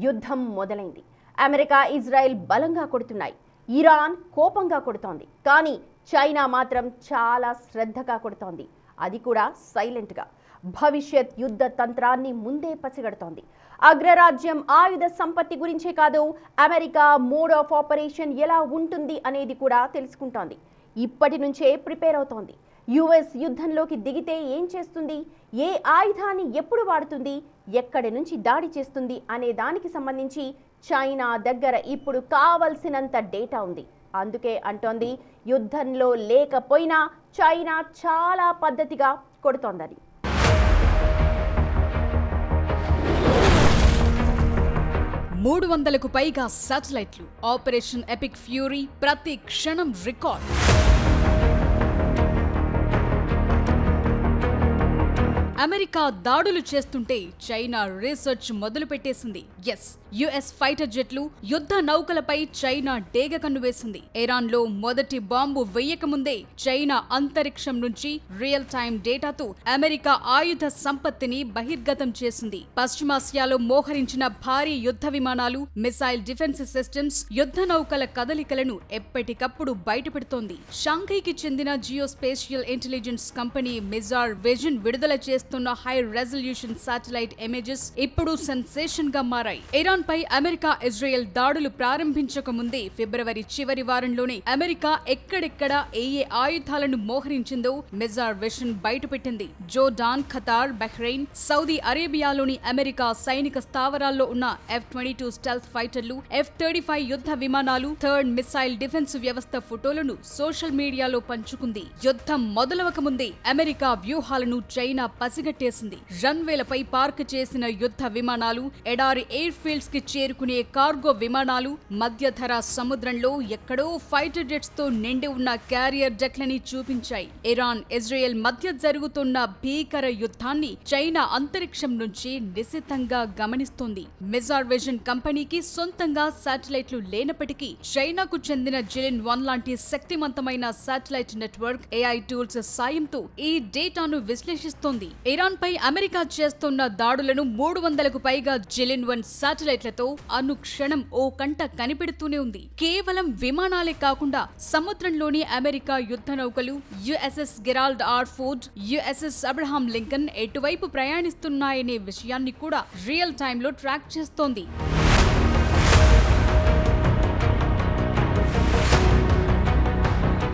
యుద్ధం మొదలైంది. America, Israel బలంగా కొడుతున్నాయి. ఇరాన్ కోపంగా కొడుతోంది. కానీ చైనా మాత్రం చాలా శ్రద్ధగా కొడుతోంది. అది కూడా సైలెంట్గా. భవిష్యత్ యుద్ధ తంత్రాన్ని ముందే పసిగడుతోంది. అగ్రరాజ్యం ఆయుధ సంపత్తి గురించే కాదు, అమెరికా మోడ్ ఆఫ్ ఆపరేషన్ ఎలా ఉంటుంది అనేది కూడా తెలుసుకుంటోంది. ఇప్పటి నుంచే ప్రిపేర్ అవుతోంది. యుఎస్ యుద్ధంలోకి దిగితే ఏం చేస్తుంది, ఏ ఆయుధాన్ని ఎప్పుడు వాడుతుంది, ఎక్కడి నుంచి దాడి చేస్తుంది అనే దానికి సంబంధించి చైనా దగ్గర ఇప్పుడు కావలసినంత డేటా ఉంది. అందుకే అంటోంది, యుద్ధంలో లేకపోయినా చైనా చాలా పద్ధతిగా కొడుతోందని. మూడు 300కు పైగా శాటిలైట్లు, ఆపరేషన్ ఎపిక్ ఫ్యూరీ, ప్రతి క్షణం రికార్డ్. అమెరికా దాడులు చేస్తుంటే చైనా రీసెర్చ్ మొదలు పెట్టేసింది. యుఎస్ ఫైటర్ జెట్లు, యుద్ధ నౌకలపై చైనా డేగ కన్ను వేసింది. ఇరాన్లో మొదటి బాంబు వెయ్యకముందే చైనా అంతరిక్షం నుంచి రియల్ టైం డేటాతో అమెరికా ఆయుధ సంపత్తిని బహిర్గతం చేసింది. పశ్చిమాసియాలో మోహరించిన భారీ యుద్ధ విమానాలు, మిసైల్ డిఫెన్స్ సిస్టమ్స్, యుద్ధ నౌకల కదలికలను ఎప్పటికప్పుడు బయటపెడుతోంది. షాంఘైకి చెందిన geospatial intelligence company Mizar vision విడుదల చేస్తున్న హై రెజల్యూషన్ శాటిలైట్ ఇమేజెస్ ఇప్పుడు సెన్సేషన్ గా మారాయి. ఇరాన్ పై అమెరికా, ఇజ్రాయెల్ దాడులు ప్రారంభించక ముందే ఫిబ్రవరి చివరి వారంలోనే అమెరికా ఎక్కడెక్కడ ఏ ఆయుధాలను మోహరించిందో మిజార్ విజన్ బయటపెట్టింది. జోర్డాన్, ఖతార్, బహ్రెయిన్, సౌదీ అరేబియాలోని అమెరికా సైనిక స్థావరాల్లో ఉన్న F-22 స్టెల్త్ ఫైటర్లు, F-35 యుద్ధ విమానాలు, థర్డ్ మిసైల్ డిఫెన్స్ వ్యవస్థ ఫోటోలను సోషల్ మీడియాలో పంచుకుంది. యుద్ధం మొదలవక ముందే అమెరికా వ్యూహాలను చైనా పసిగట్టేసింది. రన్వేలపై పార్క్ చేసిన యుద్ధ విమానాలు, ఎడారి ఎయిర్ ఫీల్డ్స్ కి చేరుకునే కార్గో విమానాలు, మధ్యధరా సముద్రంలో ఎక్కడో ఫైటర్ జెట్స్ తో నిండి ఉన్న క్యారియర్ డెక్లని చూపించాయి. ఇరాన్, ఇజ్రాయెల్ మధ్య జరుగుతున్న భీకర యుద్ధాన్ని చైనా అంతరిక్షం నుంచి నిశితంగా గమనిస్తోంది. మిజార్ విజన్ కంపెనీకి సొంతంగా శాటిలైట్లు లేనప్పటికీ చైనాకు చెందిన జిలిన్ 1 లాంటి శక్తివంతమైన శాటిలైట్ నెట్వర్క్, AI టూల్స్ సాయంతో ఈ డేటాను విశ్లేషిస్తోంది. ఇరాన్ పై అమెరికా చేస్తున్న దాడులను 300కు పైగా జిలిన్ 1 శాటిలైట్లతో అనుక్షణం ఓ కంట కనిపెడుతూనే ఉంది. కేవలం విమానాలే కాకుండా సముద్రంలోని అమెరికా యుద్ధ నౌకలు, USS Gerald R Ford, USS Abraham Lincoln ఎటువైపు ప్రయాణిస్తున్నాయనే విషయాన్ని కూడా రియల్ టైంలో ట్రాక్ చేస్తోంది.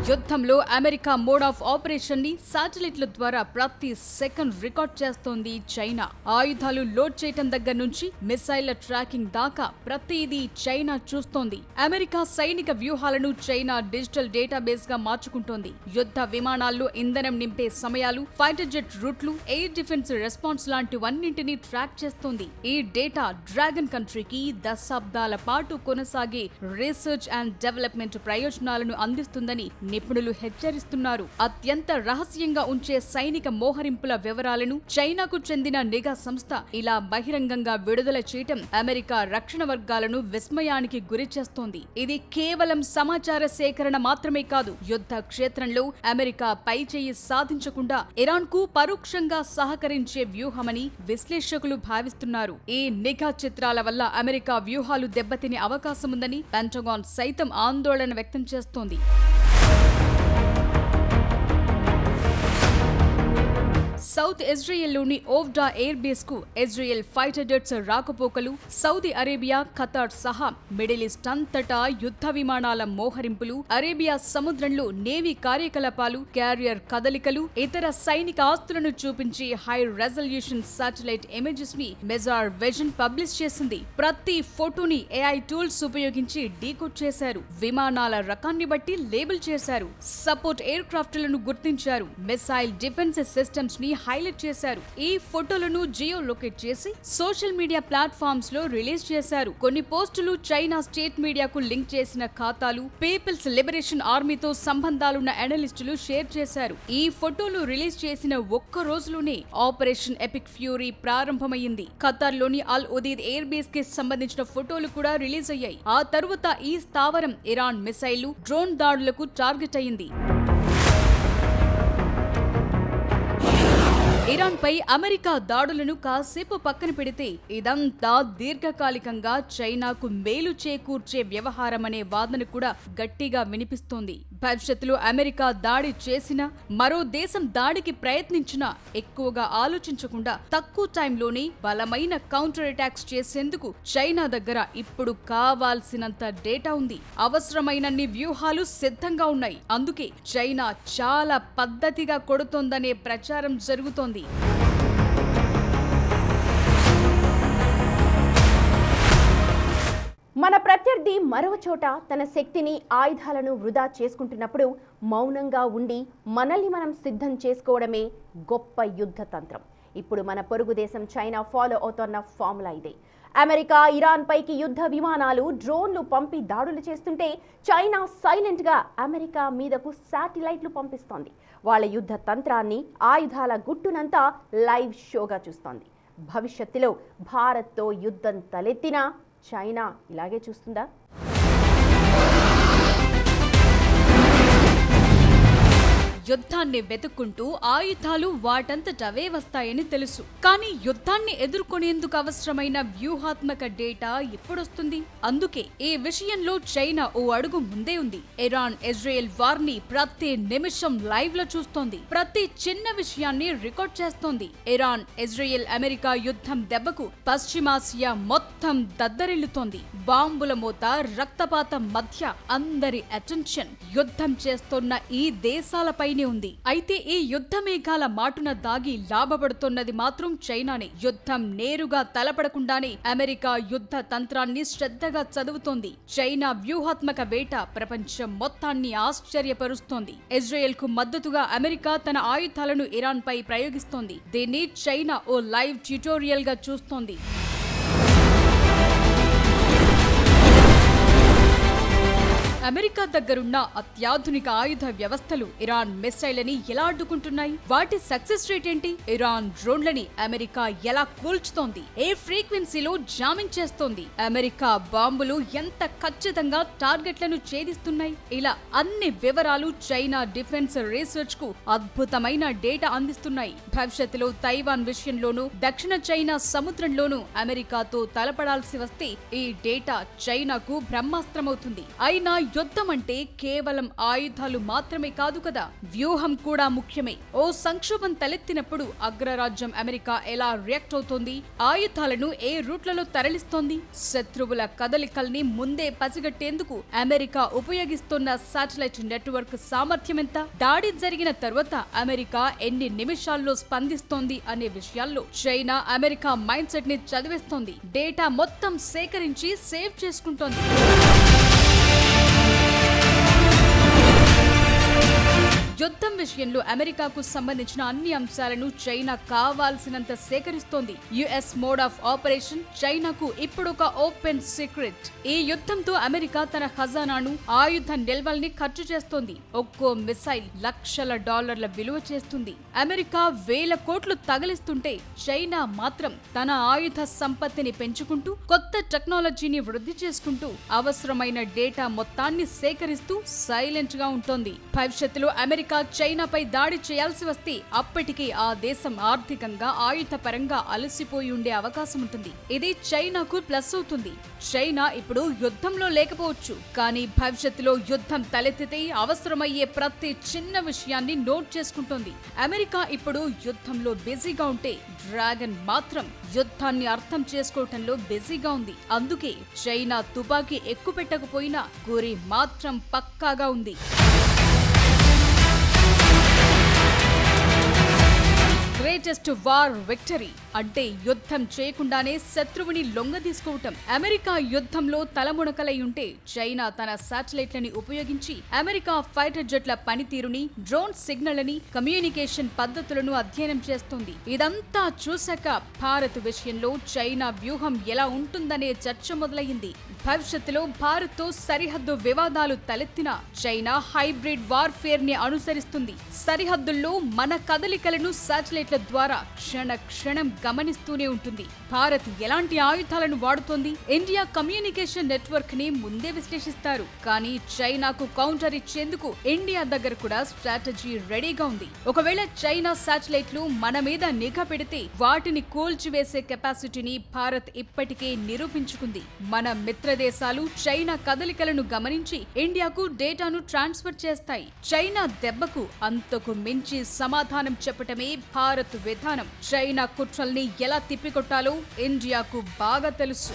యుద్ధంలో అమెరికా మోడ్ ఆఫ్ ఆపరేషన్ ని శాటిలైట్ల ద్వారా ప్రతి సెకండ్ రికార్డ్ చేస్తోంది చైనా. ఆయుధాలు లోడ్ చేయటం దగ్గర నుంచి మిసైళ్ల ట్రాకింగ్ దాకా ప్రతిదీ చైనా చూస్తోంది. అమెరికా సైనిక వ్యూహాలను చైనా డిజిటల్ డేటాబేస్ గా మార్చుకుంటోంది. యుద్ధ విమానాల్లో ఇంధనం నింపే సమయాలు, ఫైటర్ జెట్ రూట్లు, ఎయిర్ డిఫెన్స్ రెస్పాన్స్ లాంటివన్నింటినీ ట్రాక్ చేస్తోంది. ఈ డేటా డ్రాగన్ కంట్రీకి దశాబ్దాల పాటు కొనసాగే రీసెర్చ్ అండ్ డెవలప్మెంట్ ప్రయోజనాలను అందిస్తుందని నిపుణులు హెచ్చరిస్తున్నారు. అత్యంత రహస్యంగా ఉంచే సైనిక మోహరింపుల వివరాలను చైనాకు చెందిన నిఘా సంస్థ ఇలా బహిరంగంగా విడుదల చేయటం అమెరికా రక్షణ వర్గాలను విస్మయానికి గురి చేస్తోంది. ఇది కేవలం సమాచార సేకరణ మాత్రమే కాదు, యుద్ధ క్షేత్రంలో అమెరికా పైచేయి సాధించకుండా ఇరాన్ కు పరోక్షంగా సహకరించే వ్యూహమని విశ్లేషకులు భావిస్తున్నారు. ఈ నిఘా చిత్రాల వల్ల అమెరికా వ్యూహాలు దెబ్బతినే అవకాశముందని పెంటగాన్ సైతం ఆందోళన వ్యక్తం చేస్తోంది. సౌత్ ఇజ్రాయెల్లోని ఓవ్డా ఎయిర్ బేస్ కు ఇజ్రాయెల్ ఫైటర్ జెట్స్ రాకపోకలు, సౌదీ అరేబియా, ఖతార్ సహా మిడిల్ ఈస్ట్ అంతటా యుద్ధ విమానాల మోహరింపులు, అరేబియా సముద్రంలో నేవీ కార్యకలాపాలు, క్యారియర్ కదలికలు, ఇతర సైనిక ఆస్తులను చూపించి హై రెజల్యూషన్ శాటిలైట్ ఇమేజెస్ ని మిజార్ విజన్ పబ్లిష్ చేసింది. ప్రతి ఫోటోని AI టూల్స్ ఉపయోగించి డీకోడ్ చేశారు. విమానాల రకాన్ని బట్టి లేబుల్ చేశారు. సపోర్ట్ ఎయిర్ క్రాఫ్ట్లను గుర్తించారు. మిసైల్ డిఫెన్స్ సిస్టమ్స్ ని హైలైట్ చేశారు. ఈ ఫోటోలను జియో లొకేట్ చేసి సోషల్ మీడియా ప్లాట్ఫామ్స్ లో రిలీజ్ చేశారు. కొన్ని పోస్టులు చైనా స్టేట్ మీడియాకు లింక్ చేసిన ఖాతాలు, పీపుల్స్ లిబరేషన్ ఆర్మీతో సంబంధాలున్న అనలిస్టులు షేర్ చేశారు. ఈ ఫోటోలు రిలీజ్ చేసిన ఒక్క రోజులోనే ఆపరేషన్ ఎపిక్ ఫ్యూరీ ప్రారంభమైంది. ఖతార్ లోని అల్ ఉదీద్ ఎయిర్ బేస్ కి సంబంధించిన ఫోటోలు కూడా రిలీజ్ అయ్యాయి. ఆ తరువాత ఈ స్థావరం ఇరాన్ మిసైళ్లు, డ్రోన్ దాడులకు టార్గెట్ అయింది. ఇరాన్ పై అమెరికా దాడులను కాసేపు పక్కన పెడితే ఇదంతా దీర్ఘకాలికంగా చైనాకు మేలు చేకూర్చే వ్యవహారమనే వాదన కూడా గట్టిగా వినిపిస్తోంది. భవిష్యత్తులో అమెరికా దాడి చేసినా, మరో దేశం దాడికి ప్రయత్నించినా ఎక్కువగా ఆలోచించకుండా తక్కువ టైంలోనే బలమైన కౌంటర్ అటాక్స్ చేసేందుకు చైనా దగ్గర ఇప్పుడు కావాల్సినంత డేటా ఉంది. అవసరమైనన్ని వ్యూహాలు సిద్ధంగా ఉన్నాయి. అందుకే చైనా చాలా పద్ధతిగా కొడుతోందనే ప్రచారం జరుగుతోంది. మన ప్రత్యర్థి మరో చోట తన శక్తిని, ఆయుధాలను వృధా చేసుకుంటున్నప్పుడు మౌనంగా ఉండి మనల్ని మనం సిద్ధం చేసుకోవడమే గొప్ప యుద్ధ తంత్రం. ఇప్పుడు మన పొరుగు దేశం చైనా ఫాలో అవుతున్న ఫార్ములా ఇదే. అమెరికా ఇరాన్ పైకి యుద్ధ విమానాలు, డ్రోన్లు పంపి దాడులు చేస్తుంటే చైనా సైలెంట్గా అమెరికా మీదకు శాటిలైట్లు పంపిస్తోంది. వాళ్ళ యుద్ధ తంత్రాన్ని, ఆయుధాల గుట్టునంతా లైవ్ షోగా చూస్తోంది. భవిష్యత్తులో భారత్తో యుద్ధం తలెత్తినా చైనా ఇలాగే చూస్తుందా? యుద్ధాన్ని వెతుక్కుంటూ ఆయుధాలు వాటంతటవే వస్తాయని తెలుసు. కానీ యుద్ధాన్ని ఎదుర్కొనేందుకు అవసరమైన వ్యూహాత్మక డేటా ఎప్పుడొస్తుంది? అందుకే ఈ విషయంలో చైనా ఓ అడుగు ముందే ఉంది. ఇరాన్ ఇజ్రాయెల్ వార్ ని ప్రతి నిమిషం లైవ్ లో చూస్తోంది. ప్రతి చిన్న విషయాన్ని రికార్డ్ చేస్తోంది. ఇరాన్ ఇజ్రాయెల్ అమెరికా యుద్ధం దెబ్బకు పశ్చిమాసియా మొత్తం దద్దరిల్లుతోంది. బాంబుల మోత, రక్తపాతం మధ్య అందరి అటెన్షన్ యుద్ధం చేస్తున్న ఈ దేశాలపై ఉంది. అయితే ఈ యుద్ధ మేఘాల మాటున దాగి లాభపడుతున్నది మాత్రం చైనానే. యుద్ధం నేరుగా తలపడకుండానే అమెరికా యుద్ధ తంత్రాన్ని శ్రద్ధగా చదువుతోంది. చైనా వ్యూహాత్మక వేట ప్రపంచం మొత్తాన్ని ఆశ్చర్యపరుస్తోంది. ఇజ్రాయెల్ కు మద్దతుగా అమెరికా తన ఆయుధాలను ఇరాన్ పై ప్రయోగిస్తోంది. దీన్ని చైనా ఓ లైవ్ ట్యుటోరియల్ గా చూస్తోంది. అమెరికా దగ్గరున్న అత్యాధునిక ఆయుధ వ్యవస్థలు ఇరాన్ మిసైళ్లని ఎలా అడ్డుకుంటున్నాయి? వాటి సక్సెస్ రేట్ ఏంటి? ఇరాన్ డ్రోన్లని అమెరికా ఎలా కూల్చుతోంది? ఏ ఫ్రీక్వెన్సీలో జామింగ్ చేస్తోంది? అమెరికా బాంబులు ఎంత ఖచ్చితంగా టార్గెట్లను ఛేదిస్తున్నాయి? ఇలా అన్ని వివరాలు చైనా డిఫెన్స్ రీసెర్చ్ కు అద్భుతమైన డేటా అందిస్తున్నాయి. భవిష్యత్తులో తైవాన్ విషయంలోనూ, దక్షిణ చైనా సముద్రంలోనూ అమెరికాతో తలపడాల్సి వస్తే ఈ డేటా చైనాకు బ్రహ్మాస్త్రమవుతుంది. అయినా యుద్ధం అంటే కేవలం ఆయుధాలు మాత్రమే కాదు కదా, వ్యూహం కూడా ముఖ్యమే. ఓ సంక్షోభం తలెత్తినప్పుడు అగ్రరాజ్యం అమెరికా ఎలా రియాక్ట్ అవుతోంది? ఆయుధాలను ఏ రూట్లలో తరలిస్తోంది? శత్రువుల కదలికల్ని ముందే పసిగట్టేందుకు అమెరికా ఉపయోగిస్తున్న శాటిలైట్ నెట్వర్క్ సామర్థ్యం ఎంత? దాడి జరిగిన తర్వాత అమెరికా ఎన్ని నిమిషాల్లో స్పందిస్తోంది అనే విషయాల్లో చైనా అమెరికా మైండ్ సెట్ ని చదివేస్తోంది. డేటా మొత్తం సేకరించి సేవ్ చేసుకుంటోంది. యుద్ధం విషయంలో అమెరికాకు సంబంధించిన అన్ని అంశాలను చైనా కావాల్సినంత సేకరిస్తోంది. యుఎస్ మోడ్ ఆఫ్ ఆపరేషన్ చైనాకు ఇప్పుడొక ఓపెన్ సీక్రెట్. ఈ యుద్ధంతో అమెరికా తన ఖజానాను, ఆయుధ నిల్వల్ని ఖర్చు చేస్తోంది. ఒక్కో మిసైల్ లక్షల డాలర్ల విలువ చేస్తుంది. అమెరికా వేల కోట్లు తగిలిస్తుంటే చైనా మాత్రం తన ఆయుధ సంపత్తిని పెంచుకుంటూ, కొత్త టెక్నాలజీని వృద్ధి చేసుకుంటూ, అవసరమైన డేటా మొత్తాన్ని సేకరిస్తూ సైలెంట్ గా ఉంటోంది. భవిష్యత్తులో అమెరికా చైనాపై దాడి చేయాల్సి వస్తే అప్పటికే ఆ దేశం ఆర్థికంగా, ఆయుధ పరంగా అలసిపోయి ఉండే అవకాశం ఉంటుంది. ఇది చైనాకు ప్లస్ అవుతుంది. చైనా ఇప్పుడు యుద్ధంలో లేకపోవచ్చు, కానీ భవిష్యత్తులో యుద్ధం తలెత్తితే అవసరమయ్యే ప్రతి చిన్న విషయాన్ని నోట్ చేసుకుంటోంది. అమెరికా ఇప్పుడు యుద్ధంలో బిజీగా ఉంటే డ్రాగన్ మాత్రం యుద్ధాన్ని అర్థం చేసుకోవటంలో బిజీగా ఉంది. అందుకే చైనా తుపాకీ ఎక్కుపెట్టకపోయినా గురి మాత్రం పక్కాగా ఉంది. గ్రేటెస్ట్ వార్ విక్టరీ అంటే యుద్ధం చేయకుండానే శత్రువుని లొంగదీసుకోవటం. అమెరికా యుద్ధంలో తలమునకలై ఉంటే చైనా తన శాటిలైట్లని ఉపయోగించి అమెరికా ఫైటర్ జెట్ల పనితీరుని, డ్రోన్ సిగ్నల్ని, కమ్యూనికేషన్ పద్ధతులను అధ్యయనం చేస్తోంది. ఇదంతా చూశాక భారత్ విషయంలో చైనా వ్యూహం ఎలా ఉంటుందనే చర్చ మొదలయ్యింది. భవిష్యత్తులో భారత్తో సరిహద్దు వివాదాలు తలెత్తినా చైనా హైబ్రిడ్ వార్ఫేర్ ని అనుసరిస్తుంది. సరిహద్దుల్లో మన కదలికలను శాటిలైట్ల భవిష్యత్ ద్వారా క్షణ క్షణం గమనిస్తూనే ఉంటుంది. భారత్ ఎలాంటి ఆయుధాలను వాడుతోంది? ఇండియా కమ్యూనికేషన్ నెట్వర్క్ ని ముందే విశ్లేషిస్తారు. కానీ చైనాకు కౌంటర్ ఇచ్చేందుకు ఇండియా దగ్గర కూడా స్ట్రాటజీ రెడీగా ఉంది. ఒకవేళ చైనా శాటిలైట్లు మన మీద నిఘా పెడితే వాటిని కూల్చివేసే కెపాసిటీని భారత్ ఇప్పటికే నిరూపించుకుంది. మన మిత్ర దేశాలు చైనా కదలికలను గమనించి ఇండియాకు డేటాను ట్రాన్స్ఫర్ చేస్తాయి. చైనా దెబ్బకు అంతకు మించి సమాధానం చెప్పటమే భారత్ విధానం. చైనా కుట్రల్ని ఎలా తిప్పికొట్టాలో ఇండియాకు బాగా తెలుసు.